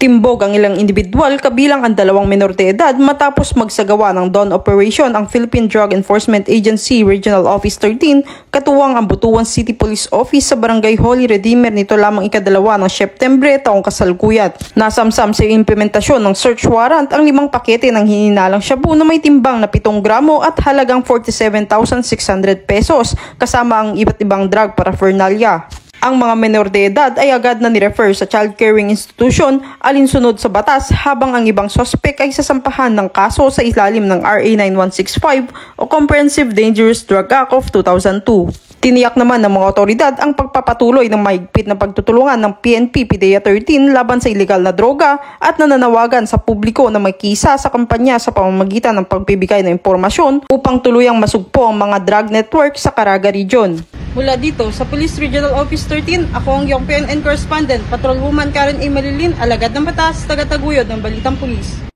Timbog ang ilang individual kabilang ang 2 menor de edad matapos magsagawa ng dawn operation ang Philippine Drug Enforcement Agency Regional Office 13 katuwang ang Butuan City Police Office sa Barangay Holy Redeemer nito lamang ika-2 ng Setyembre taong kasalukuyat. Nasamsam sa implementasyon ng search warrant ang 5 pakete ng hininalang shabu na may timbang na 7 gramo at halagang 47,600 pesos kasama ang iba't ibang drug paraphernalia. Ang mga menor de edad ay agad na nirefer sa child caring institution alinsunod sa batas habang ang ibang sospek ay sasampahan ng kaso sa ilalim ng RA 9165 o Comprehensive Dangerous Drug Act of 2002. Tiniyak naman ng mga otoridad ang pagpapatuloy ng mahigpit na pagtutulungan ng PNP PDEA 13 laban sa ilegal na droga at nananawagan sa publiko na makisa sa kampanya sa pamamagitan ng pagbibigay ng impormasyon upang tuluyang masugpo ang mga drug network sa Caraga Region. Mula dito sa Police Regional Office 13, ako ang iyong PNN Correspondent, Patrolwoman Karen A. Malilin, alagad ng batas, taga-taguyod ng Balitang Pulis.